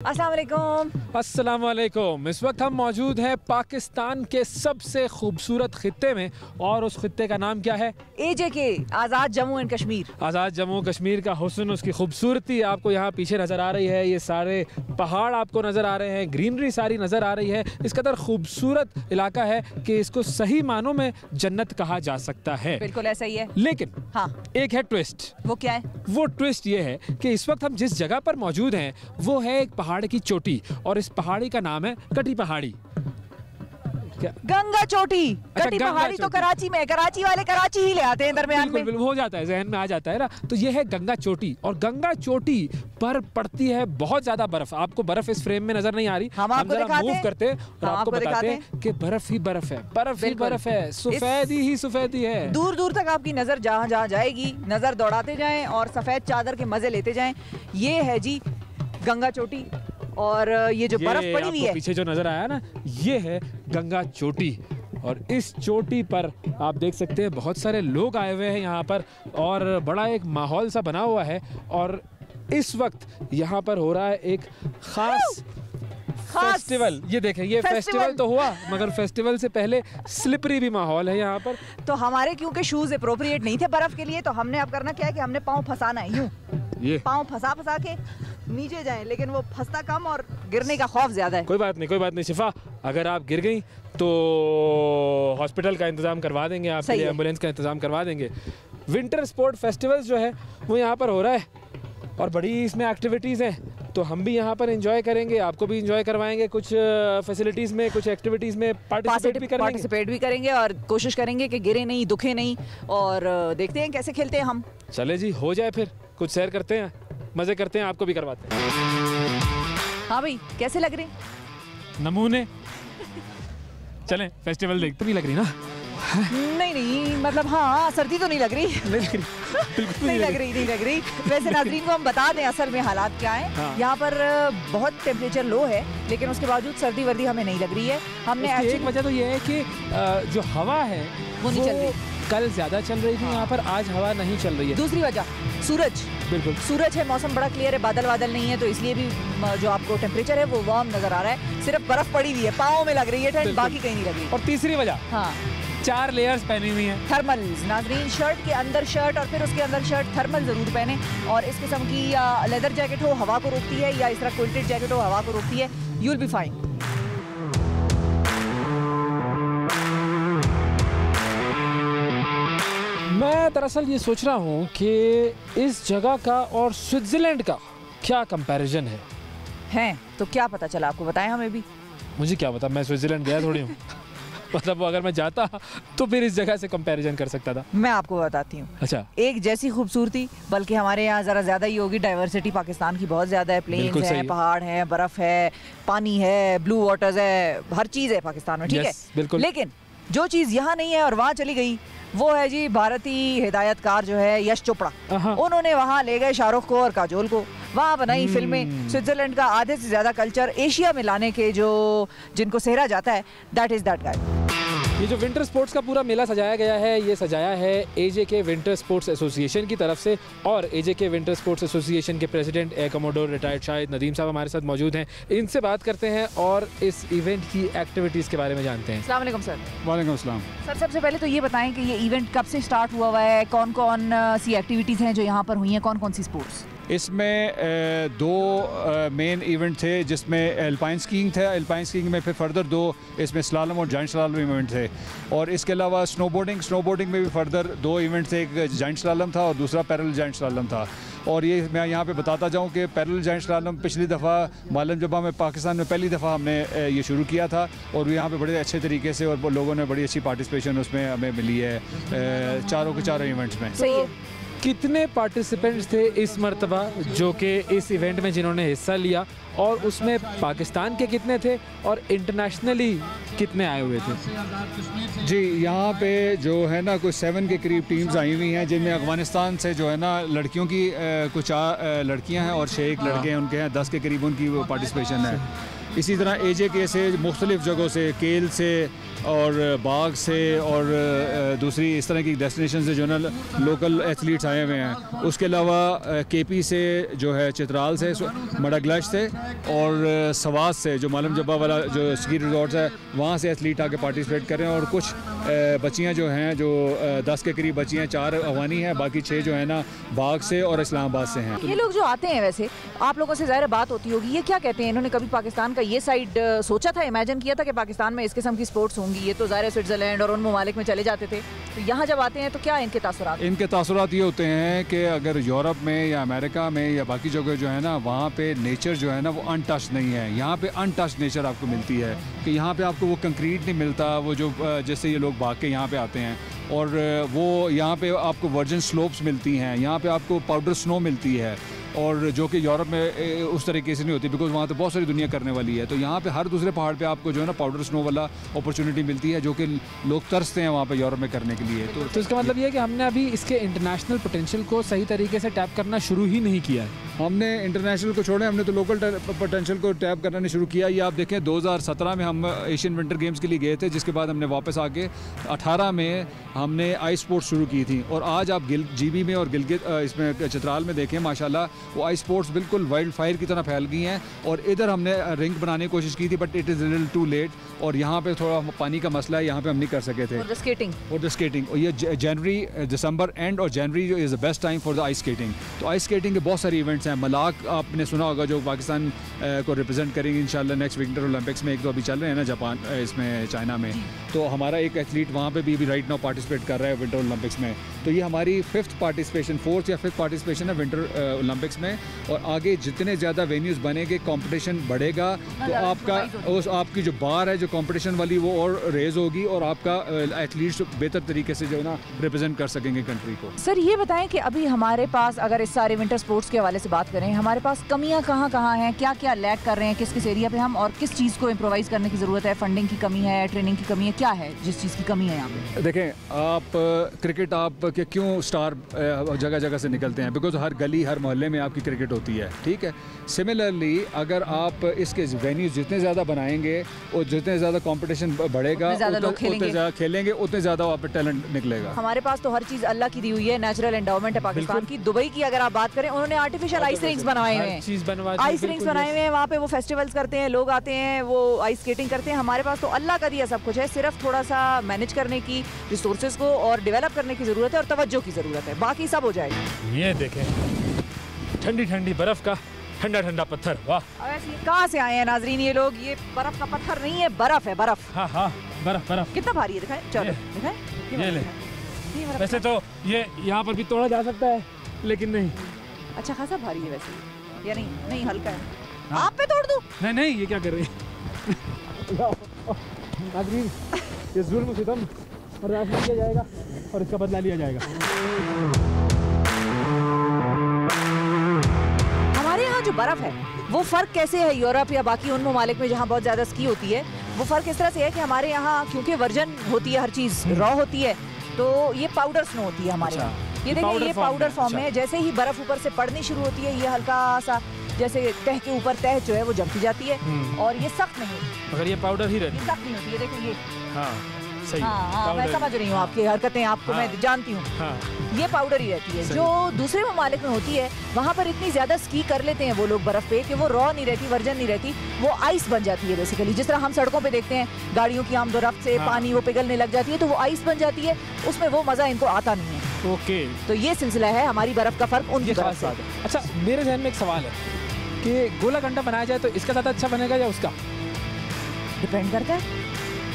अस्सलाम वालेकुम। इस वक्त हम मौजूद हैं पाकिस्तान के सबसे खूबसूरत खित्ते में, और उस खित्ते का नाम क्या है? AJK, Azad Jammu and Kashmir. आज़ाद जम्मू कश्मीर का हुस्न, उसकी खूबसूरती आपको यहाँ पीछे नज़र आ रही है। ये सारे पहाड़ आपको नज़र आ रहे हैं, ग्रीनरी सारी नज़र आ रही है। इस कदर खूबसूरत इलाका है कि इसको सही मानों में जन्नत कहा जा सकता है। बिल्कुल ऐसा ही है। लेकिन हाँ, एक है ट्विस्ट। वो क्या है? वो ट्विस्ट ये है कि इस वक्त हम जिस जगह पर मौजूद हैं वो है एक पहाड़ की चोटी, और इस पहाड़ी का नाम है कटी पहाड़ी। गंगा चोटी। कटी पहाड़ी तो कराची में है, कराची वाले कराची ही ले आते हैं दरमियान में। हो जाता है, जहन में आ जाता है ना। तो ये है गंगा चोटी, और गंगा चोटी पर पड़ती है बहुत ज्यादा बर्फ। आपको बर्फ इस फ्रेम में नजर नहीं आ रही, हम आपको मूव करते हैं और आपको बताते हैं कि बर्फ ही बर्फ है, बर्फ ही बर्फ है, सफेदी ही सफेदी है। दूर दूर तक आपकी नजर जहाँ जहाँ जाएगी, नजर दौड़ाते जाएं और सफेद चादर के मजे लेते जाएं। ये है जी गंगा चोटी, और ये जो बर्फ पड़ी हुई है पीछे जो नजर आया ना, ये है गंगा चोटी। और इस चोटी पर आप देख सकते हैं बहुत सारे लोग आए हुए हैं यहाँ पर, और बड़ा एक माहौल सा बना हुआ है। और इस वक्त यहाँ पर हो रहा है एक खास फेस्टिवल। ये देखें, ये फेस्टिवल तो हुआ, मगर फेस्टिवल से पहले स्लिपरी भी माहौल है यहाँ पर। तो हमारे क्योंकि शूज अप्रोप्रिएट नहीं थे बर्फ के लिए, तो हमने अब करना क्या है कि हमने पाँव फंसाना है, यूं ये पाँव फंसा के नीचे जाएं, लेकिन वो फंसता कम और गिरने का खौफ ज्यादा है। कोई बात नहीं शिफा, अगर आप गिर गई तो हॉस्पिटल का इंतजाम करवा देंगे, आपके लिए एम्बुलेंस का इंतजाम करवा देंगे। विंटर स्पोर्ट फेस्टिवल्स जो है वो यहाँ पर हो रहा है, और बड़ी इसमें एक्टिविटीज़ हैं, तो हम भी यहाँ पर एंजॉय करेंगे, आपको भी एंजॉय करवाएंगे। कुछ फैसिलिटीज़ में, कुछ एक्टिविटीज़ में पार्टिसिपेट भी करेंगे और कोशिश करेंगे कि गिरे नहीं, दुखे नहीं, और देखते हैं कैसे खेलते हैं हम। चले जी, हो जाए फिर, कुछ सैर करते हैं, मजे करते हैं, आपको भी करवाते हैं। हाँ भाई, कैसे लग रहे नमूने? चलें फेस्टिवल देखते। नहीं लग रही ना? नहीं, मतलब हाँ, सर्दी तो नहीं लग रही। नहीं लग रही। वैसे नाज़रीन को हम बता दें असल में हालात क्या है। हाँ। यहाँ पर बहुत टेम्परेचर लो है, लेकिन उसके बावजूद सर्दी वर्दी हमें नहीं लग रही है। हमने एक वजह तो ये है कि जो हवा है वो नहीं चल रही। कल ज्यादा चल रही थी यहाँ पर, आज हवा नहीं चल रही है। दूसरी वजह सूरज, बिल्कुल सूरज है, मौसम बड़ा क्लियर है, बादल नहीं है, तो इसलिए भी जो आपको टेम्परेचर है वो वार्म नजर आ रहा है। सिर्फ बर्फ पड़ी हुई है, पाँव में लग रही है ठंड, बाकी कहीं नहीं लग रही। और तीसरी वजह, हाँ, 4 लेयर्स पहनी हुई हैं। थर्मल्स। नाज़रीन, शर्ट के अंदर शर्ट और फिर उसके अंदर शर्ट, थर्मल जरूर पहने। और इस किस्म की या लेदर जैकेट हो, हवा को रोकती है, या इस तरह क्विल्टेड जैकेट हो, हवा को रोकती है। You will be fine. मैं दरअसल ये सोच रहा हूँ कि इस जगह का और स्विट्जरलैंड का क्या कंपैरिजन है? तो क्या पता चला आपको? बताएं हमें भी। मुझे क्या पता, मैं स्विट्जरलैंड गया थोड़ी हूँ। मतलब अगर मैं जाता तो फिर इस जगह से कंपैरिजन कर सकता था। मैं आपको बताती हूँ। अच्छा, एक जैसी खूबसूरती, बल्कि हमारे यहाँ जरा ज्यादा ही होगी। डाइवर्सिटी पाकिस्तान की बहुत ज्यादा है, प्लेन्स है, पहाड़ है, बर्फ है, पानी है, ब्लू वाटर्स है, हर चीज है पाकिस्तान में, ठीक है, बिल्कुल। लेकिन जो चीज यहाँ नहीं है और वहाँ चली गई, वो है जी भारतीय हिदायतकार जो है यश चोपड़ा। उन्होंने वहाँ ले गए शाहरुख को और काजोल को, वहाँ बनाई फिल्में। स्विट्जरलैंड का आधे से ज्यादा कल्चर एशिया में लाने के जो जिनको सेहरा जाता है, दैट इज दैट गाय। ये जो विंटर स्पोर्ट्स का पूरा मेला सजाया गया है, ये सजाया है AJK विंटर स्पोर्ट्स एसोसिएशन की तरफ से, और AJK विंटर स्पोर्ट्स एसोसिएशन के president air commodore retired Shahid Nadeem साहब हमारे साथ मौजूद हैं। इनसे बात करते हैं और इस इवेंट की एक्टिविटीज़ के बारे में जानते हैं। अस्सलाम वालेकुम सर। वालेकुम अस्सलाम सर। सबसे पहले तो ये बताएं कि ये इवेंट कब से स्टार्ट हुआ है, कौन कौन सी एक्टिविटीज़ हैं जो यहाँ पर हुई हैं, कौन कौन सी स्पोर्ट्स? इसमें 2 मेन इवेंट थे, जिसमें एल्पाइन स्कीइंग था। एल्पाइन स्कीइंग में फिर फर्दर 2 इसमें स्लालम और जाइंट स्लालम इवेंट थे, और इसके अलावा स्नोबोर्डिंग में भी फर्दर 2 इवेंट थे। एक जाइंट स्लालम था और दूसरा पैरेलल जाइंट स्लालम था। और ये मैं यहाँ पे बताता जाऊँ कि पैरेलल जाइंट स्लालम पिछली दफ़ा मालम जबा में पाकिस्तान में पहली दफ़ा हमने ये शुरू किया था, और यहाँ पे बड़े अच्छे तरीके से और लोगों ने बड़ी अच्छी पार्टिसिपेशन उसमें हमें मिली है चारों के चारों इवेंट्स में। सही है। कितने पार्टिसिपेंट्स थे इस मर्तबा जो कि इस इवेंट में जिन्होंने हिस्सा लिया, और उसमें पाकिस्तान के कितने थे और इंटरनेशनली कितने आए हुए थे? जी, यहाँ पे जो है ना कुछ 7 के करीब टीम्स आई हुई हैं, जिनमें अफ़गानिस्तान से जो है ना लड़कियों की कुछ लड़कियाँ हैं और 6 लड़के हैं, उनके हैं 10 के करीब उनकी वो पार्टिसिपेशन है। इसी तरह AJK से मुख्तलिफ़ जगहों से, केल से और बाग से और दूसरी इस तरह की डेस्टिनेशन से जो है ना लोकल एथलीट्स आए हुए हैं। उसके अलावा KP से जो है, चित्राल से, मडाग्लाश से और सवास से जो मालम जब्बा वाला जो स्की रिजॉर्ट्स है वहाँ से एथलीट आके पार्टिसिपेट कर रहे हैं। और कुछ बच्चियाँ जो हैं जो 10 के करीब बच्चियाँ, 4 अवानी हैं, बाकी 6 जो है ना बाग से और इस्लामाबाद से हैं। ये लोग जो आते हैं, वैसे आप लोगों से ज़ाहिर बात होती होगी, ये क्या कहते हैं? इन्होंने कभी पाकिस्तान का ये साइड सोचा था, इमेजिन किया था कि पाकिस्तान में इस किस्म की स्पोर्ट्स होंगी? ये तो ज़ाहिर स्विट्जरलैंड और उन ममालिक में चले जाते थे, तो यहाँ जब आते हैं तो क्या इनके तासुरात? इनके तासुरात ये होते हैं कि अगर यूरोप में या अमेरिका में या बाकी जगह जो है ना वहाँ पे नेचर जो है ना वो अनटच नहीं है। यहाँ पे अनटच नेचर आपको मिलती है कि यहाँ पे आपको वो कंक्रीट नहीं मिलता, वो जो जैसे ये लोग भाग के यहाँ पे आते हैं, और वो यहाँ पे आपको वर्जिन स्लोप्स मिलती हैं, यहाँ पे आपको पाउडर स्नो मिलती है, और जो कि यूरोप में उस तरीके से नहीं होती, बिकॉज वहाँ तो बहुत सारी दुनिया करने वाली है। तो यहाँ पे हर दूसरे पहाड़ पे आपको जो है ना पाउडर स्नो वाला अपॉर्चुनिटी मिलती है, जो कि लोग तरसते हैं वहाँ पे यूरोप में करने के लिए। तो इसका मतलब ये है कि हमने अभी इसके इंटरनेशनल पोटेंशियल को सही तरीके से टैप करना शुरू ही नहीं किया है। हमने इंटरनेशनल को छोड़े, हमने तो लोकल पोटेंशियल को टैप करना नहीं शुरू किया। ये आप देखें 2017 में हम एशियन विंटर गेम्स के लिए गए थे, जिसके बाद हमने वापस आके 18 में हमने आइस स्पोर्ट्स शुरू की थी। और आज आप GB में और गिलगित इसमें चित्राल में देखें, माशाल्लाह वो आइस स्पोर्ट्स बिल्कुल वाइल्ड फायर की तरह फैल गई हैं। और इधर हमने रिंग बनाने की कोशिश की थी, but it is little too late, और यहाँ पे थोड़ा पानी का मसला है, यहाँ पे हम नहीं कर सके थे। और स्केटिंग और ये जनवरी, दिसंबर एंड और जनवरी जो is the best time for the ice skating. तो आइस स्केटिंग के बहुत सारे इवेंट्स हैं। मलाक आपने सुना होगा, जो पाकिस्तान को रिप्रेजेंट करेंगे इंशाल्लाह नेक्स्ट विंटर ओलंपिक्स में। एक तो अभी चल रहे हैं ना जापान, इसमें चाइना में, तो हमारा एक एथलीट वहाँ पे भी राइट नाउ पार्टिसिपेट कर रहा है विंटर ओलंपिक्स में। तो ये हमारी 4th या 5th पार्टिसिपेशन है विंटर ओलंपिक्स में। और आगे जितने ज़्यादा वेन्यूज़ बनेंगे, कंपटीशन बढ़ेगा, तो आपकी जो बार है जो कंपटीशन वाली वो और रेज होगी, और आपका एथलीट्स बेहतर तरीके से जो है ना रिप्रेजेंट कर सकेंगे कंट्री को। सर ये बताएं कि अभी हमारे पास, अगर इस सारे विंटर स्पोर्ट्स के हवाले से बात करें, हमारे पास कमियां कहाँ हैं, क्या क्या लैक कर रहे हैं, किस एरिया पे हम, और किस चीज़ को इम्प्रोवाइज करने की ज़रूरत है? फंडिंग की कमी है, ट्रेनिंग की कमी है, क्या है जिस चीज़ की कमी है यहाँ पे? देखें, आप क्रिकेट आप के क्यों स्टार जगह जगह से निकलते हैं? बिकॉज हर गली हर मोहल्ले में आपकी क्रिकेट होती है, ठीक है। सिमिलरली अगर आप इसके वेन्यूज जितने ज़्यादा बनाएंगे और जितने ज़्यादा कंपटीशन बढ़ेगा, उतने ज़्यादा खेलेंगे, उतने ज़्यादा वहाँ पे टैलेंट निकलेगा। हमारे पास तो हर चीज़ अल्लाह की दी हुई है, नेचुरल एंडाउमेंट है पाकिस्तान की। दुबई की अगर आप बात करें, उन्होंने आर्टिफिशियल आइस रिंग्स बनवाए हुए हैं, आइस रिंग्स बनाए हुए हैं, वहाँ पे वो फेस्टिवल्स करते हैं, लोग आते हैं, वो आइस स्केटिंग करते हैं। हमारे पास तो अल्लाह का दिया सब कुछ है, सिर्फ थोड़ा सा मैनेज करने की, रिसोर्सेज को और डेवलप करने की ज़रूरत है और तवज्जो की ज़रूरत है, बाकी सब हो जाएगा। ये देखें, ठंडी ठंडी बर्फ का ठंडा ठंडा पत्थर, वाह। कहाँ से आए हैं नाजरीन ये लोग? ये बर्फ का पत्थर नहीं है, बर्फ है, बर्फ। हाँ, बर्फ। कितना भारी है, दिखाएं, चलो दिखाएं। ये ले। वैसे तो ये यहाँ पर भी तोड़ा जा सकता है, लेकिन नहीं। अच्छा खासा भारी है वैसे, या नहीं हल्का है। हाँ। आप पे तोड़ दूं? नहीं, ये क्या कर रही है? नाज़रीन, ये जुल्म सितम बर्दाश्त नहीं किया जाएगा और इसका बदला लिया जाएगा। हमारे यहाँ जो बर्फ है वो फ़र्क कैसे है यूरोप या बाकी उन ममालिक में जहाँ बहुत ज़्यादा स्की होती है? वो फ़र्क इस तरह से है कि हमारे यहाँ क्योंकि वर्जन होती है, हर चीज़ रॉ होती है, तो ये पाउडर स्नो होती है हमारे यहाँ। ये देखिए, ये पाउडर फॉर्म में, जैसे ही बर्फ ऊपर से पड़नी शुरू होती है, ये हल्का सा जैसे तह के ऊपर तह जो है वो जमती जाती है, और ये सख्त नहीं होती। अगर ये पाउडर ही रहती है, सख्त नहीं होती है। देखिए ये, हाँ सही। हाँ, मैं समझ रही हूँ आपकी हरकतें, आपको मैं जानती हूँ। ये पाउडर ही रहती है। जो दूसरे ममालिक में होती है, वहाँ पर इतनी ज्यादा स्की कर लेते हैं वो लोग बर्फ पे कि वो रॉ नहीं रहती, वर्जन नहीं रहती, वो आइस बन जाती है बेसिकली। जिस तरह हम सड़कों पे देखते हैं गाड़ियों की आमदोरफ्त से पानी वो पिघलने लग जाती है, तो वो आइस बन जाती है, उसमें वो मजा इनको आता नहीं है। ओके, तो ये सिलसिला है हमारी बर्फ का फर्क उनकी बर्फ से। अच्छा, मेरे ज़हन में एक सवाल है कि गोला गंडा बनाया जाए तो इसका ज़्यादा अच्छा बनेगा या उसका? डिपेंड करता है।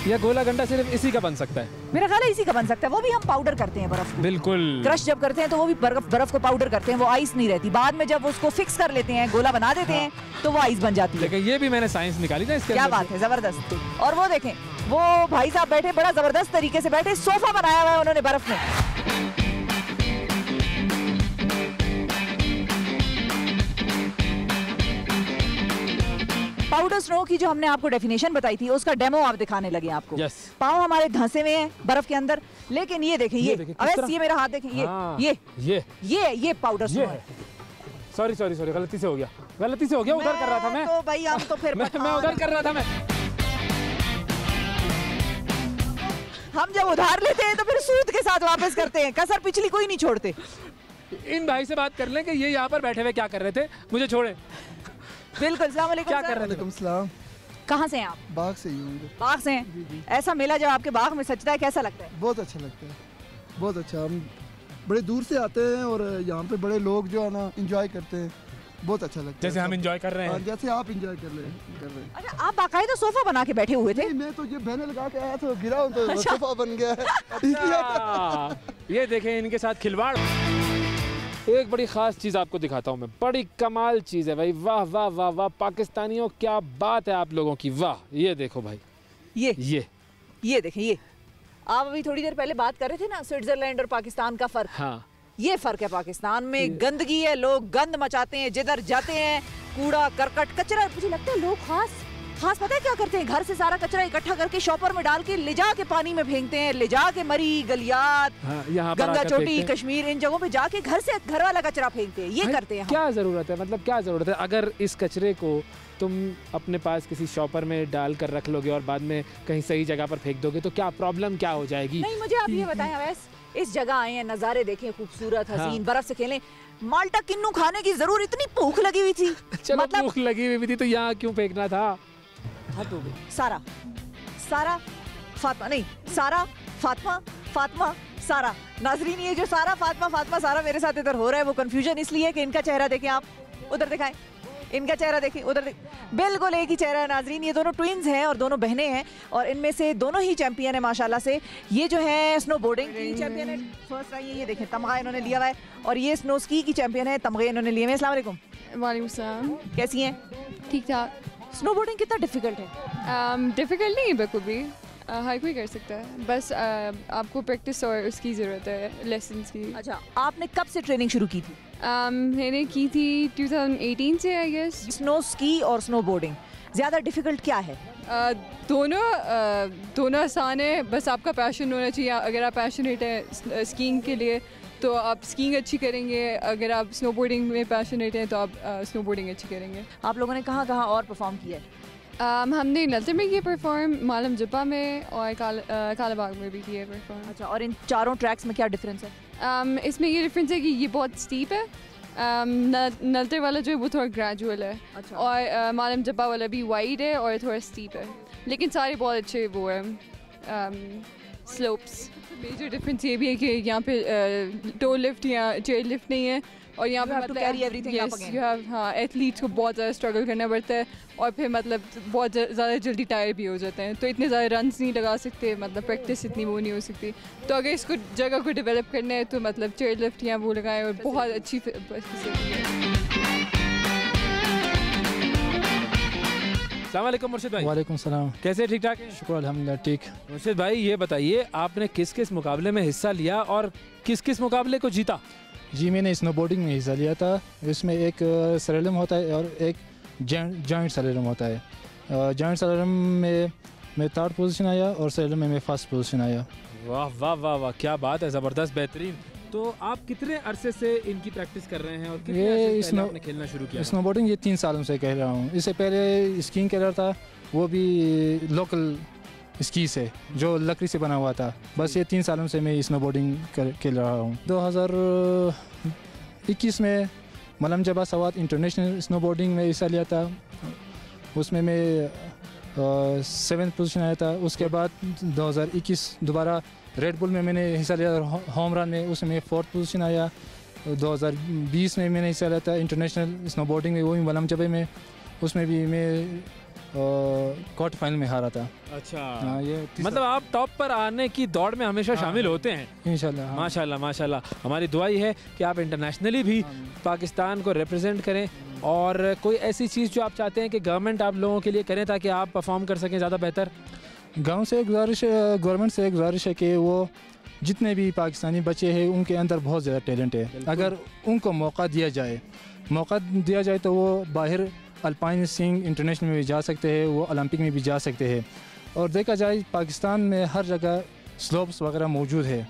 या गोला गंडा सिर्फ इसी का बन सकता है? मेरा ख्याल है इसी का बन सकता है। वो भी हम पाउडर करते हैं बर्फ को। बिल्कुल, क्रश जब करते हैं तो वो भी बर्फ को पाउडर करते हैं, वो आइस नहीं रहती। बाद में जब उसको फिक्स कर लेते हैं, गोला बना देते हैं, तो वो आइस बन जाती है। लेकिन ये भी मैंने साइंस निकाली ना इसके। क्या बात है, जबरदस्त। और वो देखें, वो भाई साहब बैठे, बड़ा जबरदस्त तरीके से बैठे, सोफा बनाया हुआ है उन्होंने बर्फ में। पाउडर स्नो की जो हमने आपको डेफिनेशन बताई थी, उसका डेमो आप दिखाने लगे आपको। पाँव हमारे धंसे हुए हैं बर्फ के अंदर, लेकिन ये देखें, ये मेरा हाथ देखें, ये पाउडर स्नो है। सॉरी गलती से हो गया। गलती से हो गया, उधर कर रहा था मैं। तो भाई हम तो फिर मैं उधर कर रहा था मैं। हम जब उधार लेते हैं तो फिर सूद के साथ वापस करते हैं, कसर पिछली कोई नहीं छोड़ते। इन भाई से बात कर लें कि ये यहाँ पर बैठे हुए क्या कर रहे थे, मुझे छोड़े। बिल्कुल, अस्सलाम वालेकुम। क्या कर रहे थे? सलाम। कहाँ से हैं आप? बाग से ही हूँ। बाग से हैं? ऐसा मेला जब आपके बाग में सजता है कैसा लगता है? बहुत अच्छा लगता है, बहुत अच्छा। हम बड़े दूर से आते हैं और यहाँ पे बड़े लोग जो है ना इंजॉय करते हैं, बहुत अच्छा लगता है। जैसे हम इंजॉय कर रहे हैं, जैसे आप इंजॉय कर रहे हैं। अच्छा, आप बाकायदा सोफा बना के बैठे हुए थे? नहीं, मैं तो ये बहने लगा के आया था, गिरा तो अच्छा। सोफा बन गया है। अच्छा, ये देखें इनके साथ खिलवाड़। एक बड़ी ख़ास चीज़ आपको दिखाता हूँ मैं, बड़ी कमाल चीज़ है भाई। वाह वाह वाह वाह पाकिस्तानियों, क्या बात है आप लोगों की। वाह, ये देखो भाई, ये देखें, ये आप अभी थोड़ी देर पहले बात कर रहे थे ना स्विट्जरलैंड और पाकिस्तान का फर्क। हाँ, ये फर्क है। पाकिस्तान में गंदगी है, लोग गंद मचाते हैं, जिधर जाते हैं कूड़ा करकट कचरा। मुझे लगता है लोग खास पता है क्या करते हैं, घर से सारा कचरा इकट्ठा करके शॉपर में डाल के ले जा के पानी में फेंकते हैं, ले जा के मरी गलियात, यहाँ गंगा चोटी, कश्मीर, इन जगहों पे जाके घर से घर वाला कचरा फेंकते हैं। ये करते हैं। क्या जरूरत है, मतलब क्या जरूरत है? अगर इस कचरे को तुम अपने पास किसी शॉपर में डाल कर रख लोगे और बाद में कहीं सही जगह पर फेंक दोगे तो क्या प्रॉब्लम क्या हो जाएगी? नहीं, मुझे आप ये बताएं अवैस, इस जगह आए हैं, नज़ारे देखें खूबसूरत हसीन, बर्फ से खेलें, माल्टा किन्नू खाने की जरूर इतनी भूख लगी हुई थी। चलो भूख लगी हुई थी तो यहाँ क्यों फेंकना था? हद हो गई। सारा फातिमा नहीं, सारा फातिमा, फातिमा सारा। नाजरीन, ये जो सारा फातिमा फातिमा सारा मेरे साथ इधर हो रहा है वो कंफ्यूजन इसलिए कि इनका चेहरा देखें आप, उधर दिखाएं, इनका चेहरा देखें, उधर बिल्कुल एक ही चेहरा है नाजरीन। ये दोनों ट्विन्स हैं और दोनों बहनें हैं और इनमें से दोनों ही चैंपियन है माशाल्लाह से। ये जो है स्नो बोर्डिंग की चैंपियन है, फर्स्ट आई है, ये देखें तमगा इन्होंने लिया हुआ है, और ये स्नो स्की की चैंपियन है, तमगे इन्होंने लिए हुए हैं। अस्सलाम वालेकुम। वालेकुम सलाम। कैसी हैं? ठीक ठाक। स्नो बोर्डिंग कितना डिफिकल्ट है? डिफ़िकल्ट नहीं है बिल्कुल भी, हर कोई कर सकता है, बस आपको प्रैक्टिस और उसकी ज़रूरत है, लेसन्स की। अच्छा, आपने कब से ट्रेनिंग शुरू की थी? मैंने की थी 2018 से आई गेस। स्नो स्की और स्नो बोर्डिंग ज़्यादा डिफिकल्ट क्या है? दोनों आसान है, बस आपका पैशन होना चाहिए। अगर आप पैशनेट हैं स्कीइंग के लिए तो आप स्कीइंग अच्छी करेंगे, अगर आप स्नो बोर्डिंग में पैशनेट हैं तो आप स्नो बोर्डिंग अच्छी करेंगे। आप लोगों ने कहाँ कहाँ और परफॉर्म किया है? हमने नलते में किया परफॉर्म, मालम जब्बा में और कालाबाग में भी किया परफॉर्म। अच्छा, और इन चारों ट्रैक्स में क्या डिफरेंस है? इसमें ये डिफरेंस है कि ये बहुत स्टीप है, नलते वाला जो है वो थोड़ा ग्रेजुअल है। अच्छा। और मालम जब्बा वाला भी वाइड है और थोड़ा स्टीप है, लेकिन सारे बहुत अच्छे वो है स्लोप्स। मेजर डिफरेंस ये भी है कि यहाँ पे टो लिफ्ट या चेयर लिफ्ट नहीं है, और यहाँ पे मतलब हाँ एथलीट्स को बहुत ज़्यादा स्ट्रगल करना पड़ता है, और फिर मतलब बहुत ज़्यादा जल्दी टायर भी हो जाते हैं, तो इतने ज़्यादा रन्स नहीं लगा सकते, मतलब प्रैक्टिस इतनी वो नहीं हो सकती। तो अगर इसको जगह को डेवलप करना है तो मतलब चेयर लिफ्ट या वो लगाएं, और बहुत अच्छी फैसिलिटी है। अस्सलाम वालेकुम मुर्शिद भाई। वालेकुम सलाम। कैसे, ठीक ठाक हैं? शुक्र अल्हम्दुलिल्लाह ठीक। मुर्शिद भाई ये बताइए, आपने किस किस मुकाबले में हिस्सा लिया और किस किस मुकाबले को जीता? जी, मैंने स्नो बोर्डिंग में हिस्सा लिया था। इसमें एक सरेलम होता है और एक जॉइंट सरेलम होता है। जॉइंट सरेलम में मैं थर्ड पोजीशन आया और सरेलम में मैं फर्स्ट पोजीशन आया। वाह वाह वाह वाह, क्या बात है, ज़बरदस्त, बेहतरीन। तो आप कितने अरसे से इनकी प्रैक्टिस कर रहे हैं और कितने अरसे से पहले आपने खेलना शुरू किया? स्नो बोर्डिंग ये 3 सालों से कह रहा हूँ। इससे पहले स्कीइंग कर रहा था, वो भी लोकल स्की से जो लकड़ी से बना हुआ था। बस ये 3 सालों से मैं स्नो बोर्डिंग खेल रहा हूँ। 2021 में मलम जबा सवात इंटरनेशनल स्नो बोर्डिंग में हिस्सा लिया था, उसमें मैं 7th पोजीशन आया था। उसके बाद 2021 दोबारा रेड बुल में मैंने हिस्सा लिया होम रन में, उसमें 4th पोजीशन आया। 2020 में मैंने हिस्सा लिया था इंटरनेशनल स्नो बोर्डिंग में, वो भी मलम जबे में, उसमें भी मैं क्वार्टर फाइनल में हारा था। अच्छा, हाँ, ये मतलब आप टॉप पर आने की दौड़ में हमेशा शामिल होते हैं। इंशाल्लाह। माशाल्लाह माशाल्लाह, हमारी दुआ ही है कि आप इंटरनेशनली भी पाकिस्तान को रिप्रेजेंट करें, और कोई ऐसी चीज़ जो आप चाहते हैं कि गवर्नमेंट आप लोगों के लिए करें ताकि आप परफॉर्म कर सकें ज़्यादा बेहतर। गांव से गवर्नमेंट से एक गुजारिश है कि वो जितने भी पाकिस्तानी बच्चे हैं उनके अंदर बहुत ज़्यादा टैलेंट है, अगर उनको मौका दिया जाए तो वो बाहर अल्पाइन स्कीइंग इंटरनेशनल में भी जा सकते हैं, वो ओलंपिक में भी जा सकते हैं। और देखा जाए पाकिस्तान में हर जगह स्लोप्स वगैरह मौजूद है,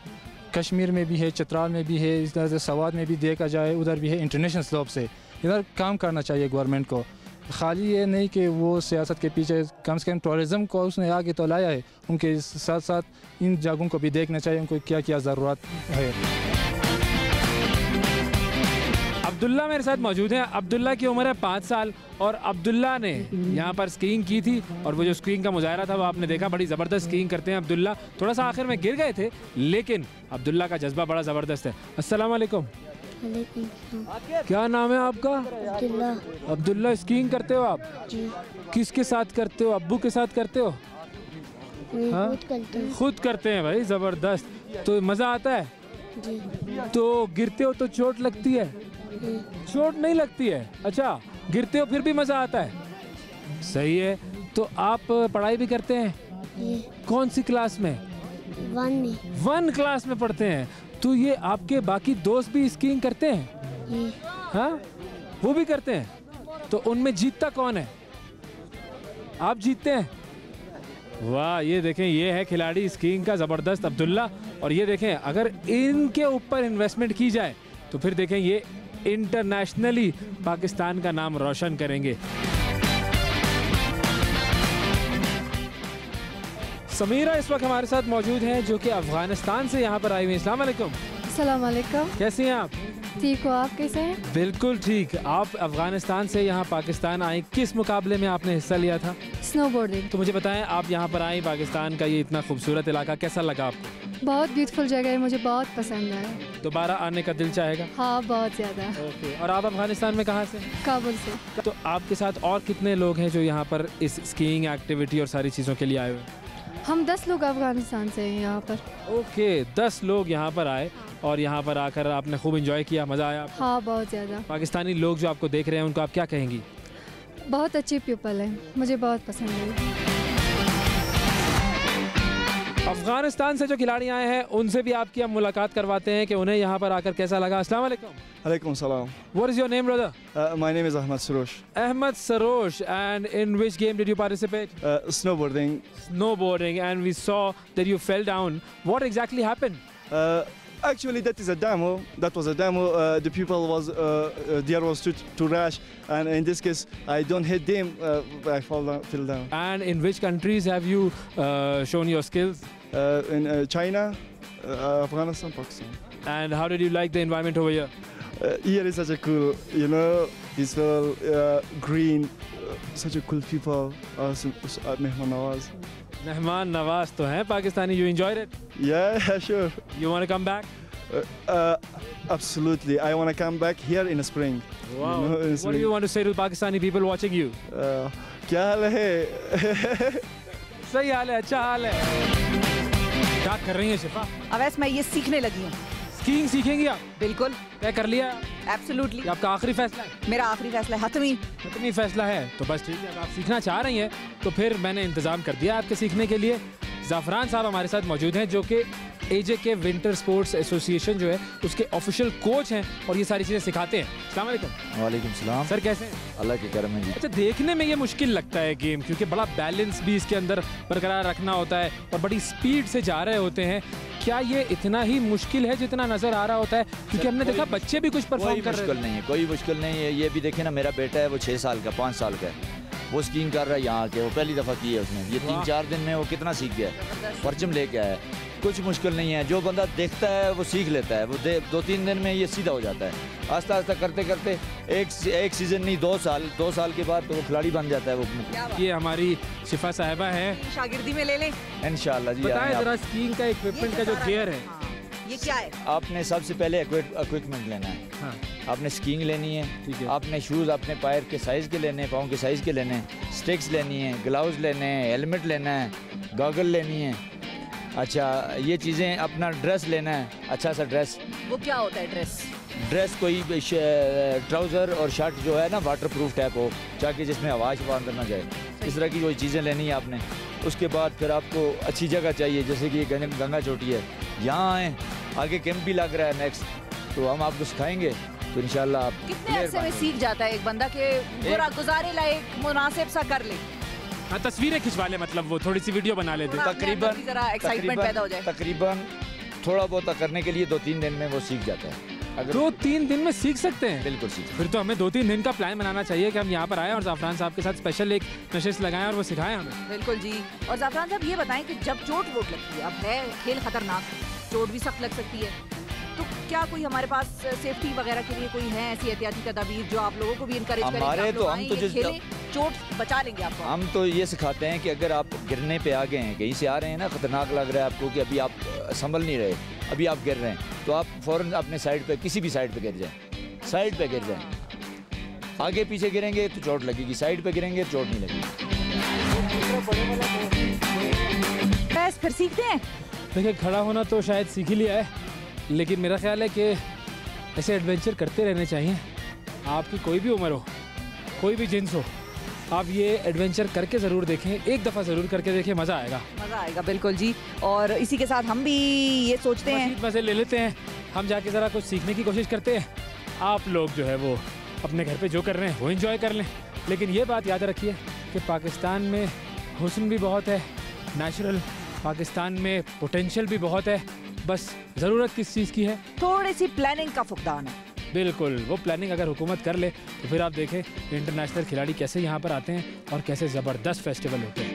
कश्मीर में भी है, चित्राल में भी है, इस तरह से सवात में भी देखा जाए उधर भी है इंटरनेशनल स्लोप्स है। इधर काम करना चाहिए गवर्नमेंट को। खाली ये नहीं कि वो सियासत के पीछे, कम से कम टूरिज़म को उसने आगे तो लाया है, उनके साथ साथ इन जगहों को भी देखना चाहिए, उनको क्या क्या ज़रूरत है। अब्दुल्ला मेरे साथ मौजूद हैं। अब्दुल्ला की उम्र है 5 साल और अब्दुल्ला ने यहाँ पर स्कीइंग की थी और वो जो स्कीइंग का मुजाहरा था वो आपने देखा, बड़ी ज़बरदस्त स्कीइंग करते हैं अब्दुल्ला। थोड़ा सा आखिर में गिर गए थे लेकिन अब्दुल्ला का जज्बा बड़ा ज़बरदस्त है। अस्सलाम वालेकुम। क्या नाम है आपका? अब्दुल्ला। स्कीइंग करते हो आप? जी। किसके साथ करते हो? अब्बू के साथ करते हो? हाँ? खुद करते हैं भाई, ज़बरदस्त। तो मज़ा आता है? जी। तो गिरते हो तो चोट लगती है? चोट नहीं लगती है। अच्छा, गिरते हो फिर भी मज़ा आता है। सही है। तो आप पढ़ाई भी करते हैं? कौन सी क्लास में? 1 क्लास में पढ़ते हैं। तो ये आपके बाकी दोस्त भी स्कीइंग करते हैं? हाँ, वो भी करते हैं। तो उनमें जीतता कौन है? आप जीतते हैं? वाह, ये देखें, ये है खिलाड़ी स्कीइंग का ज़बरदस्त अब्दुल्ला। और ये देखें, अगर इनके ऊपर इन्वेस्टमेंट की जाए तो फिर देखें ये इंटरनेशनली पाकिस्तान का नाम रोशन करेंगे। समीरा इस वक्त हमारे साथ मौजूद हैं जो कि अफगानिस्तान से यहाँ पर आई हुई हैं। अस्सलाम वालेकुम। अस्सलाम वालेकुम। कैसी हैं आप? ठीक हो, आप कैसे हैं? बिल्कुल ठीक। आप अफगानिस्तान से यहाँ पाकिस्तान आई, किस मुकाबले में आपने हिस्सा लिया था? स्नोबोर्डिंग। तो मुझे बताएं, आप यहाँ पर आई, पाकिस्तान का ये इतना खूबसूरत इलाका कैसा लगा आपको? बहुत ब्यूटीफुल जगह है, मुझे बहुत पसंद है। दोबारा आने का दिल चाहेगा? हाँ, बहुत ज़्यादा। ओके। और आप अफगानिस्तान में कहाँ से? काबुल से। तो आपके साथ और कितने लोग हैं जो यहाँ पर इस स्कीइंग एक्टिविटी और सारी चीज़ों के लिए आए हुए हैं? हम 10 लोग अफगानिस्तान से हैं यहाँ पर। ओके, 10 लोग यहाँ पर आए और यहाँ पर आकर आपने खूब एंजॉय किया, मज़ा आया आपको? हाँ, बहुत ज़्यादा। पाकिस्तानी लोग जो आपको देख रहे हैं उनको आप क्या कहेंगी? बहुत अच्छे पीपल हैं, मुझे बहुत पसंद है। अफगानिस्तान से जो खिलाड़ी आए हैं उनसे भी आपकी हम मुलाकात करवाते हैं कि उन्हें यहाँ पर आकर कैसा लगा। अस्सलाम वालेकुम। Alaikum salam. What is your name, brother? My name is Ahmed Sarosh. Ahmed Sarosh. And in which game did you participate? Snowboarding. Snowboarding. And we saw that you fell down. What exactly happened? Actually, that is a demo. That was a demo. The people was there was too rash, and in this case, I don't hit them. I fell down. And in which countries have you shown your skills? In China, Afghanistan, Pakistan. And how did you like the environment over here? Here is such a cool, peaceful, green, such a cool people. Mehman Nawaz. Mehman Nawaz तो हैं Pakistani. You enjoyed it? Yeah, sure. You want to come back? Absolutely. I want to come back here in the spring. Wow. What do you want to say to Pakistani people watching you? क्या हाल है? सही हाल है, अच्छा हाल है। क्या कर रही हैं शिफा? अवैस, मैं ये सीखने लगी हूँ। स्कीइंग सीखेंगी आप? बिल्कुल। तय कर लिया? एब्सोल्युटली। आपका आखिरी फैसला है? मेरा आखिरी फैसला है, हतमी फैसला है। तो बस ठीक है, अगर आप सीखना चाह रही हैं तो फिर मैंने इंतज़ाम कर दिया आपके सीखने के लिए। ज़ाफ़रान साहब हमारे साथ मौजूद हैं जो कि AJK विंटर स्पोर्ट्स एसोसिएशन जो है उसके ऑफिशियल कोच हैं और ये सारी चीज़ें सिखाते हैं। अस्सलाम वालेकुम। वालेकुम सलाम। सर कैसे हैं? अल्लाह के करम है जी। अच्छा, देखने में ये मुश्किल लगता है गेम क्योंकि बड़ा बैलेंस भी इसके अंदर बरकरार रखना होता है और बड़ी स्पीड से जा रहे होते हैं। क्या ये इतना ही मुश्किल है जितना नज़र आ रहा होता है? क्योंकि हमने देखा बच्चे भी कुछ परफॉर्म कर रहे हैं। नहीं है, कोई मुश्किल नहीं है। ये भी देखे ना, मेरा बेटा है वो 6 साल का, 5 साल का है, वो स्कीइंग कर रहा है यहाँ के। वो पहली दफ़ा की है उसने। ये 3-4 दिन में वो कितना सीख गया है, परचम लेके आया है। कुछ मुश्किल नहीं है, जो बंदा देखता है वो सीख लेता है। वो 2-3 दिन में ये सीधा हो जाता है। आस्ता आस्ता करते करते एक सीज़न नहीं, 2 साल के बाद तो वो खिलाड़ी बन जाता है। वो ये हमारी शिफा साहिबा है, शागिर्दी में ले लें इंशाल्लाह जी। बताएं जरा स्कीइंग का इक्विपमेंट का जो गियर है ये क्या है? आपने सबसे पहले इक्विपमेंट लेना है। हाँ। आपने स्कीइंग लेनी है, ठीक है। आपने शूज़ अपने पैर के साइज़ के लेने हैं, पाँव के साइज़ के लेने हैं, स्टिक्स लेनी है, ग्लव्स लेने हैं, हेलमेट लेना है, गॉगल लेनी है। अच्छा, ये चीज़ें, अपना ड्रेस लेना है, अच्छा सा ड्रेस। वो क्या होता है ड्रेस? ड्रेस कोई ट्राउज़र और शर्ट जो है ना वाटर प्रूफ टाइप हो, ताकि जिसमें हवा शवा अंदर ना जाए, इस तरह की कोई चीज़ें लेनी है आपने। उसके बाद फिर आपको अच्छी जगह चाहिए, जैसे कि ये गंगा चोटी है, यहाँ आए, आगे कैंप भी लग रहा है नेक्स्ट, तो हम आपको सिखाएंगे। तो इंशाल्लाह आप कितने अरसे में सीख जाता है एक बंदा के गुजारे लायक मुनासिब सा कर ले? हाँ, तस्वीरें खिंचवा ले, मतलब वो थोड़ी सी वीडियो बना लेते। तकरीबन एक्साइटमेंट पैदा हो जाए। तकरीबन थोड़ा बहुत करने के लिए 2-3 दिन में वो सीख जाता है। अगर 2-3 दिन में सीख सकते हैं? बिल्कुल सीख। फिर तो हमें 2-3 दिन का प्लान बनाना चाहिए कि हम यहाँ पर आए और ज़ाफ़रान साहब के साथ स्पेशल एक नशिस्त लगाएं और वो सिखाएं हमें। बिल्कुल जी। और ज़ाफ़रान साहब ये बताएं कि जब चोट वोट लगती है, अब है खेल खतरनाक, चोट भी सख्त लग सकती है, तो क्या कोई हमारे पास सेफ्टी वगैरह के लिए कोई है ऐसी एहतियाती तदबीर जो आप लोगों को भी इनकरेज करें? हमारे तो हम तो जो चोट बचा लेंगे आपको। हम तो ये सिखाते हैं कि अगर आप गिरने पे आ गए हैं, कहीं से आ रहे हैं ना, खतरनाक लग रहा है आपको कि अभी आप संभल नहीं रहे, अभी आप गिर रहे हैं, तो आप फ़ौरन अपने साइड पे, किसी भी साइड पे गिर जाएं, साइड पे गिर जाएं। आगे पीछे गिरेंगे तो चोट लगेगी, साइड पे गिरेंगे तो चोट नहीं लगेगी। फिर सीखते हैं। देखिए, खड़ा होना तो शायद सीख ही लिया है, लेकिन मेरा ख्याल है कि ऐसे एडवेंचर करते रहने चाहिए। आपकी कोई भी उम्र हो, कोई भी जिन्स हो, आप ये एडवेंचर करके ज़रूर देखें, एक दफ़ा ज़रूर करके देखें, मज़ा आएगा। मज़ा आएगा, बिल्कुल जी। और इसी के साथ हम भी ये सोचते हैं, मज़े ले लेते हैं, हम जाके ज़रा कुछ सीखने की कोशिश करते हैं। आप लोग जो है वो अपने घर पे जो कर रहे हैं वो एंजॉय कर लें, लेकिन ये बात याद रखिए कि पाकिस्तान में हुस्न भी बहुत है, नेचुरल, पाकिस्तान में पोटेंशियल भी बहुत है, बस ज़रूरत किस चीज़ की है? थोड़ी सी प्लानिंग का फुकदान है। बिल्कुल, वो प्लानिंग अगर हुकूमत कर ले तो फिर आप देखें इंटरनेशनल खिलाड़ी कैसे यहाँ पर आते हैं और कैसे ज़बरदस्त फेस्टिवल होते हैं।